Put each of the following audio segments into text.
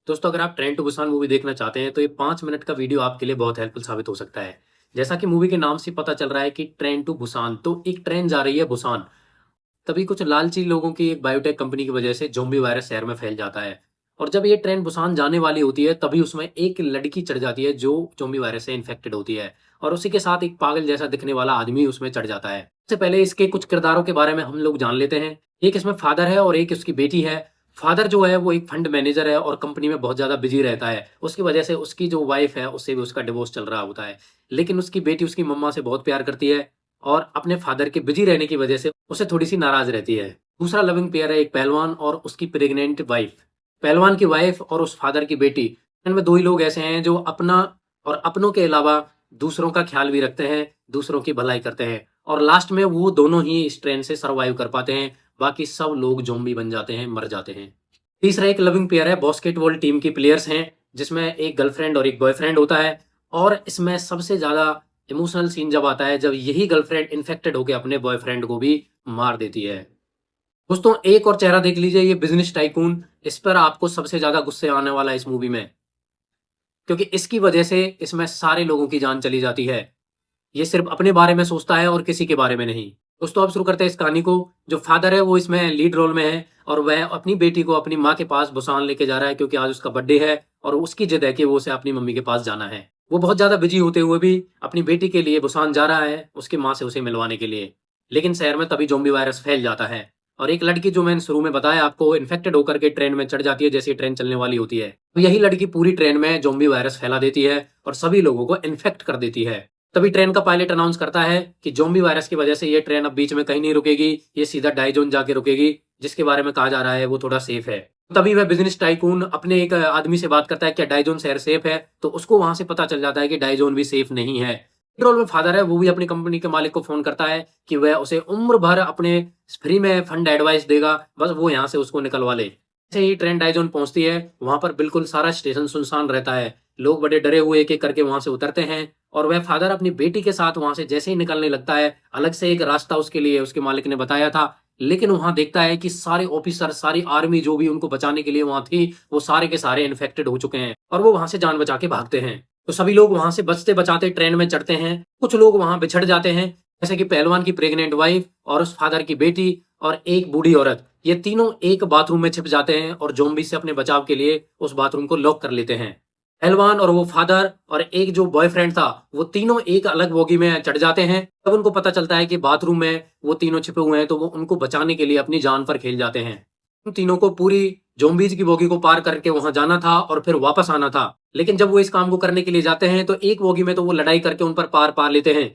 दोस्तों अगर आप ट्रेन टू बुसान मूवी देखना चाहते हैं तो ये 5 मिनट का वीडियो आपके लिए बहुत हेल्पफुल साबित हो सकता है। जैसा कि मूवी के नाम से पता चल रहा है कि ट्रेन टू बुसान, तो एक ट्रेन जा रही है बुसान। तभी कुछ लालची लोगों की एक बायोटेक कंपनी की वजह से ज़ोंबी वायरस शहर में फैल जाता है। और जब ये ट्रेन बुसान जाने वाली होती है तभी उसमें एक लड़की चढ़ जाती है जो ज़ोंबी वायरस से इन्फेक्टेड होती है। और उसी के साथ एक पागल जैसा दिखने वाला आदमी उसमें चढ़ जाता है। सबसे पहले इसके कुछ किरदारों के बारे में हम लोग जान लेते हैं। एक इसमें फादर है और एक उसकी बेटी है। फादर जो है वो एक फंड मैनेजर है और कंपनी में बहुत ज़्यादा बिजी रहता है। उसकी वजह से उसकी जो वाइफ है उससे भी उसका डिवोर्स चल रहा होता है। लेकिन उसकी बेटी उसकी मम्मा से बहुत प्यार करती है और अपने फादर के बिजी रहने की वजह से उससे थोड़ी-सी नाराज़ रहती है। दूसरा लविंग पेयर है एक पहलवान और उसकी प्रेग्नेंट वाइफ। पहलवान की वाइफ और उस फादर की बेटी, इनमें 2 ही लोग ऐसे हैं जो अपना और अपनों के अलावा दूसरों का ख़्याल भी रखते हैं, दूसरों की भलाई करते हैं और लास्ट में वो दोनों ही इस ट्रेन से सर्वाइव कर पाते हैं, बाकी सब लोग ज़ॉम्बी बन जाते हैं, मर जाते हैं। तीसरा एक लविंग पेयर है, बास्केटबॉल टीम की प्लेयर्स हैं, जिसमें एक गर्लफ्रेंड और एक बॉयफ्रेंड होता है और इसमें सबसे ज़्यादा इमोशनल सीन जब आता है, जब यही गर्लफ्रेंड इन्फेक्टेड होके अपने बॉयफ्रेंड को भी मार देती है। दोस्तों एक और चेहरा देख लीजिए, ये बिज़नेस टाइकून, इस पर आपको सबसे ज़्यादा गुस्से आने वाला है इस मूवी में, क्योंकि इसकी वजह से इसमें सारे लोगों की जान चली जाती है। ये सिर्फ़ अपने बारे में सोचता है और किसी के बारे में नहीं। दोस्तों अब शुरू करते हैं इस कहानी को। जो फ़ादर है वो इसमें लीड रोल में है और वह अपनी बेटी को अपनी माँ के पास बुसान लेके जा रहा है, क्योंकि आज उसका बर्थडे है और उसकी ज़िद है कि वो उसे अपनी मम्मी के पास जाना है। वो बहुत ज़्यादा बिज़ी होते हुए भी अपनी बेटी के लिए बुसान जा रहा है, उसकी माँ से उसे मिलवाने के लिए। लेकिन शहर में तभी ज़ॉम्बी वायरस फैल जाता है और एक लड़की जो मैंने शुरू में बताया आपको, इन्फेक्टेड होकर के ट्रेन में चढ़ जाती है जैसे ही ट्रेन चलने वाली होती है। तो यही लड़की पूरी ट्रेन में ज़ॉम्बी वायरस फैला देती है और सभी लोगों को इन्फेक्ट कर देती है। तभी ट्रेन का पायलट अनाउंस करता है कि ज़ॉम्बी वायरस की वजह से ये ट्रेन अब बीच में कहीं नहीं रुकेगी, ये सीधा डाइज़ोन जाके रुकेगी, जिसके बारे में कहा जा रहा है वो थोड़ा सेफ है। तभी वह बिज़नेस टाइकून अपने एक आदमी से बात करता है, क्या डाइज़ोन शहर सेफ है? तो उसको वहाँ से पता चल जाता है कि डाइज़ोन भी सेफ नहीं है। पेट्रोल में फादर है, वो भी अपनी कंपनी के मालिक को फ़ोन करता है कि वह उसे उम्र भर अपने फ्री में फंड एडवाइस देगा, बस वो यहाँ से उसको निकलवा ले। जैसे ही ट्रेन डाइज़ोन पहुँचती है, वहाँ पर बिल्कुल सारा स्टेशन सुनसान रहता है। लोग बड़े डरे हुए एक-एक करके वहाँ से उतरते हैं और वह फादर अपनी बेटी के साथ वहाँ से जैसे ही निकलने लगता है, अलग से एक रास्ता उसके लिए उसके मालिक ने बताया था, लेकिन वहाँ देखता है कि सारे ऑफिसर, सारी आर्मी जो भी उनको बचाने के लिए वहाँ थी, वो सारे के सारे इन्फेक्टेड हो चुके हैं और वो वहाँ से जान बचा के भागते हैं। तो सभी लोग वहाँ से बचते-बचाते ट्रेन में चढ़ते हैं। कुछ लोग वहाँ बिछड़ जाते हैं, जैसे कि पहलवान की प्रेग्नेंट वाइफ और उस फादर की बेटी और एक बूढ़ी औरत। ये तीनों एक बाथरूम में छिप जाते हैं और ज़ॉम्बी से अपने बचाव के लिए उस बाथरूम को लॉक कर लेते हैं। पहलवान और वो फादर और एक जो बॉयफ्रेंड था, वो तीनों एक अलग बोगी में चढ़ जाते हैं। तब उनको पता चलता है कि बाथरूम में वो तीनों छिपे हुए हैं, तो वो उनको बचाने के लिए अपनी जान पर खेल जाते हैं। उन तीनों को पूरी ज़ॉम्बीज़ की बोगी को पार करके वहाँ जाना था और फिर वापस आना था। लेकिन जब वो इस काम को करने के लिए जाते हैं, तो एक बोगी में तो वो लड़ाई करके उन पर पार पा लेते हैं।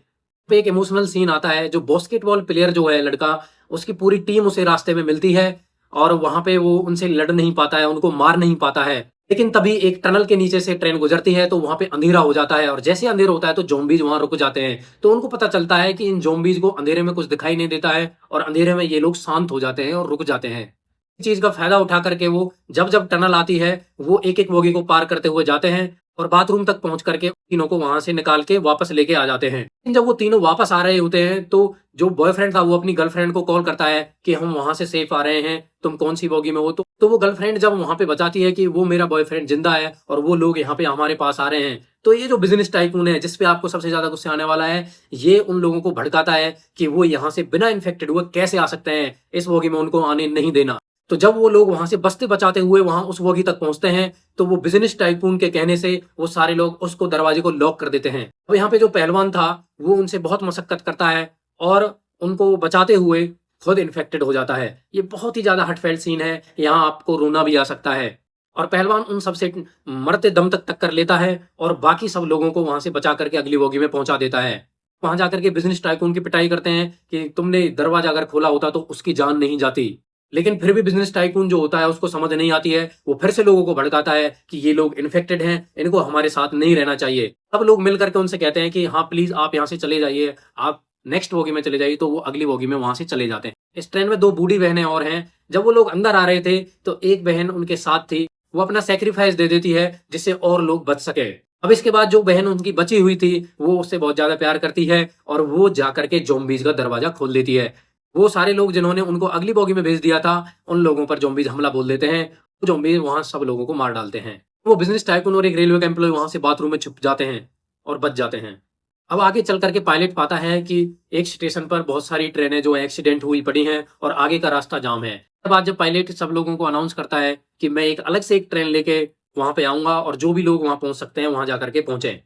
पे एक इमोशनल सीन आता है, जो बास्केटबॉल प्लेयर जो है लड़का, उसकी पूरी टीम उसे रास्ते में मिलती है और वहाँ पे वो उनसे लड़ नहीं पाता है, उनको मार नहीं पाता है। लेकिन तभी एक टनल के नीचे से ट्रेन गुजरती है, तो वहाँ पे अंधेरा हो जाता है और जैसे ही अंधेरा होता है तो ज़ॉम्बीज़ वहाँ रुक जाते हैं। तो उनको पता चलता है कि इन ज़ॉम्बीज़ को अंधेरे में कुछ दिखाई नहीं देता है और अंधेरे में ये लोग शांत हो जाते हैं और रुक जाते हैं। इस चीज़ का फ़ायदा उठा करके वो जब-जब टनल आती है, वो एक-एक बोगी को पार करते हुए जाते हैं और बाथरूम तक पहुँच करके तीनों को वहाँ से निकाल के वापस लेके आ जाते हैं। लेकिन जब वो तीनों वापस आ रहे होते हैं, तो जो बॉयफ्रेंड था वो अपनी गर्लफ्रेंड को कॉल करता है कि हम वहाँ से सेफ आ रहे हैं, तुम कौन-सी बोगी में हो? तो वो गर्लफ्रेंड जब वहाँ पे बताती है कि वो मेरा बॉयफ्रेंड ज़िंदा है और वो लोग यहाँ पे हमारे पास आ रहे हैं। तो ये जो बिज़नेस टाइकून है, जिस पे आपको सबसे ज़्यादा गुस्सा आने वाला है, ये उन लोगों को भड़काता है कि वो यहाँ से बिना इन्फेक्टेड हुए कैसे आ सकते हैं, इस बोगी में उनको आने नहीं देना। तो जब वो लोग वहाँ से बचते-बचाते हुए वहाँ उस बोगी तक पहुँचते हैं, तो वो बिज़नेस टाइकून के कहने से वो सारे लोग उसको दरवाजे को लॉक कर देते हैं। अब यहाँ पे जो पहलवान था, वो उनसे बहुत मशक्कत करता है और उनको बचाते हुए खुद इन्फेक्टेड हो जाता है। ये बहुत ही ज़्यादा हर्टफेल्ट सीन है, यहाँ आपको रोना भी आ सकता है। और पहलवान उन सबसे मरते दम तक टक्कर लेता है और बाकी सब लोगों को वहाँ से बचा करके अगली बोगी में पहुँचा देता है। वहाँ जाकर के बिज़नेस टाइकून की पिटाई करते हैं कि तुमने दरवाज़ा अगर खोला होता तो उसकी जान नहीं जाती। लेकिन फिर भी बिज़नेस टाइकून जो होता है उसको समझ नहीं आती है, वो फिर से लोगों को भड़काता है कि ये लोग इन्फेक्टेड हैं, इनको हमारे साथ नहीं रहना चाहिए। सब लोग मिल कर के उनसे कहते हैं कि हाँ प्लीज़ आप यहाँ से चले जाइए, आप नेक्स्ट बोगी में चले जाइए, तो वो अगली बोगी में वहाँ से चले जाते हैं। इस ट्रेन में 2 बूढ़ी बहनें और हैं। जब वो लोग अंदर आ रहे थे, तो एक बहन उनके साथ थी, वो अपना सैक्रिफाइस दे देती है जिससे और लोग बच सके। अब इसके बाद जो बहन उनकी बची हुई थी, वो उससे बहुत ज़्यादा प्यार करती है और वो जाकर के ज़ॉम्बीज़ का दरवाज़ा खोल देती है। वो सारे लोग जिन्होंने उनको अगली बोगी में भेज दिया था, उन लोगों पर ज़ॉम्बीज़ हमला बोल देते हैं ज़ॉम्बी वहाँ सब लोगों को मार डालते हैं। वो बिज़नेस टाइकून और एक रेलवे का एम्प्लॉयी वहाँ से बाथरूम में छुप जाते हैं और बच जाते हैं। अब आगे चल कर के पायलट पाता है कि एक स्टेशन पर बहुत सारी ट्रेनें जो एक्सीडेंट हुई पड़ी हैं और आगे का रास्ता जाम है। तब बाद जब पायलट सब लोगों को अनाउंस करता है कि मैं एक अलग से एक ट्रेन लेके वहाँ पे आऊँगा और जो भी लोग वहाँ पहुँच सकते हैं, वहाँ जाकर के पहुँचे।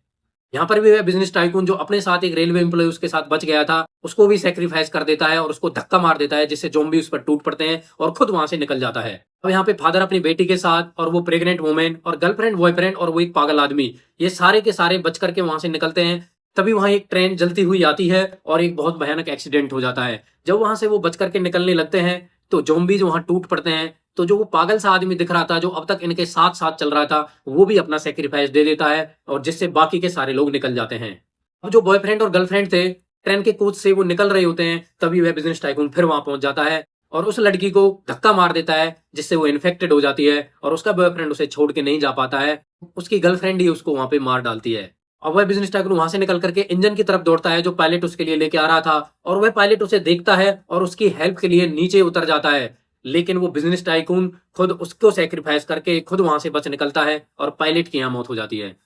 यहाँ पर भी वह बिज़नेस टाइकून जो अपने साथ एक रेलवे एम्प्लॉयी उसके साथ बच गया था, उसको भी सैक्रिफाइस कर देता है और उसको धक्का मार देता है, जिससे ज़ॉम्बी उस पर टूट पड़ते हैं और खुद वहाँ से निकल जाता है। अब यहाँ पे फादर अपनी बेटी के साथ और वो प्रेग्नेंट वुमेन और गर्लफ्रेंड बॉयफ्रेंड और वो एक पागल आदमी, ये सारे के सारे बच करके वहाँ से निकलते हैं। तभी वहाँ एक ट्रेन जलती हुई आती है और एक बहुत भयानक एक्सीडेंट हो जाता है। जब वहाँ से वो बच करके निकलने लगते हैं, तो ज़ॉम्बीज़ वहाँ टूट पड़ते हैं। तो जो वो पागल सा आदमी दिख रहा था, जो अब तक इनके साथ-साथ चल रहा था, वो भी अपना सैक्रिफाइस दे देता है और जिससे बाकी के सारे लोग निकल जाते हैं। अब जो बॉयफ्रेंड और गर्लफ्रेंड थे, ट्रेन के कोच से वो निकल रहे होते हैं, तभी वह बिज़नेस टाइकून फिर वहाँ पहुँच जाता है और उस लड़की को धक्का मार देता है, जिससे वो इन्फेक्टेड हो जाती है और उसका बॉयफ्रेंड उसे छोड़ के नहीं जा पाता है। उसकी गर्लफ्रेंड ही उसको वहाँ पे मार डालती है। अब वह बिज़नेस टाइकून वहाँ से निकल कर के इंजन की तरफ दौड़ता है, जो पायलट उसके लिए लेके आ रहा था, और वह पायलट उसे देखता है और उसकी हेल्प के लिए नीचे उतर जाता है। लेकिन वो बिज़नेस टाइकून खुद उसको सैक्रिफाइस करके खुद वहाँ से बच निकलता है और पायलट की यहाँ मौत हो जाती है।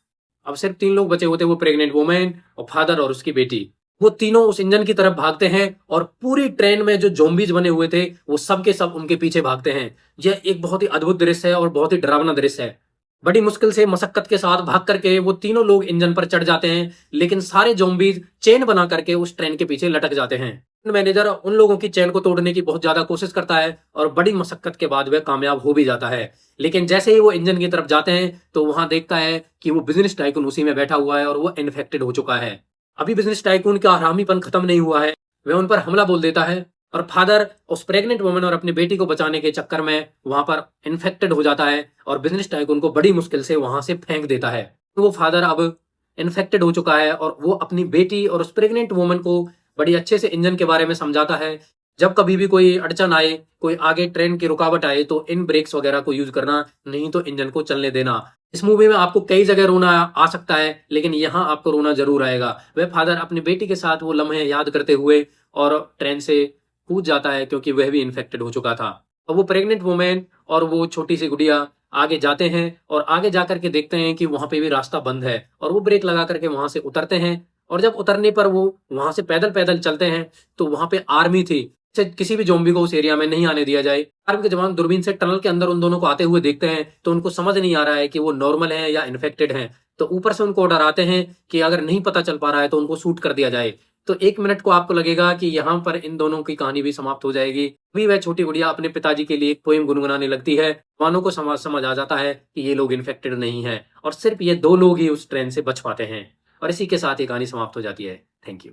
अब सिर्फ 3 लोग बचे होते हैं, वो प्रेग्नेंट वुमेन और फादर और उसकी बेटी। वो तीनों उस इंजन की तरफ भागते हैं और पूरी ट्रेन में जो ज़ॉम्बीज़ बने हुए थे, वो सब के सब उनके पीछे भागते हैं। यह एक बहुत ही अद्भुत दृश्य है और बहुत ही डरावना दृश्य है। बड़ी मुश्किल से मशक्कत के साथ भाग करके वो तीनों लोग इंजन पर चढ़ जाते हैं, लेकिन सारे ज़ॉम्बीज़ चेन बना करके उस ट्रेन के पीछे लटक जाते हैं। मैनेजर उन लोगों की चेन को तोड़ने की बहुत ज़्यादा कोशिश करता है और बड़ी मशक्कत के बाद वह कामयाब हो भी जाता है। लेकिन जैसे ही वो इंजन की तरफ जाते हैं, तो वहाँ देखता है कि वो बिज़नेस टाइकून उसी में बैठा हुआ है और वो इन्फेक्टेड हो चुका है। अभी बिज़नेस टाइकून का हरामीपन खत्म नहीं हुआ है, वह उन पर हमला बोल देता है और फादर उस प्रेग्नेंट वुमन और अपनी बेटी को बचाने के चक्कर में वहाँ पर इन्फेक्टेड हो जाता है और बिज़नेस टाइकून को बड़ी मुश्किल से वहाँ से फेंक देता है। तो वो फादर अब इन्फेक्टेड हो चुका है और वो अपनी बेटी और उस प्रेग्नेंट वुमन को बड़ी अच्छे से इंजन के बारे में समझाता है। जब कभी भी कोई अड़चन आए, कोई आगे ट्रेन की रुकावट आए, तो इन ब्रेक्स वगैरह को यूज़ करना, नहीं तो इंजन को चलने देना। इस मूवी में आपको कई जगह रोना आ सकता है, लेकिन यहाँ आपको रोना ज़रूर आएगा। वह फादर अपनी बेटी के साथ वो लम्हे याद करते हुए और ट्रेन से कूद जाता है, क्योंकि वह भी इन्फेक्टेड हो चुका था। और वो प्रेग्नेंट वुमेन और वो छोटी सी गुड़िया आगे जाते हैं और आगे जाकर के देखते हैं कि वहाँ पे भी रास्ता बंद है, और वो ब्रेक लगा करके वहाँ से उतरते हैं। और जब उतरने पर वो वहाँ से पैदल-पैदल चलते हैं, तो वहाँ पे आर्मी थी। से किसी भी ज़ॉम्बी को उस एरिया में नहीं आने दिया जाए। आर्मी के जवान दूरबीन से टनल के अंदर उन दोनों को आते हुए देखते हैं, तो उनको समझ नहीं आ रहा है कि वो नॉर्मल हैं या इन्फेक्टेड हैं। तो ऊपर से उनको डराते हैं कि अगर नहीं पता चल पा रहा है तो उनको शूट कर दिया जाए। तो 1 मिनट को आपको लगेगा कि यहाँ पर इन दोनों की कहानी भी समाप्त हो जाएगी। अभी वह छोटी गुड़िया अपने पिताजी के लिए एक पोएम गुनगुनाने लगती है। जवानों को समझ आ जाता है कि ये लोग इन्फेक्टेड नहीं हैं और सिर्फ ये 2 लोग ही उस ट्रेन से बच पाते हैं। और इसी के साथ ये कहानी समाप्त हो जाती है। Thank you.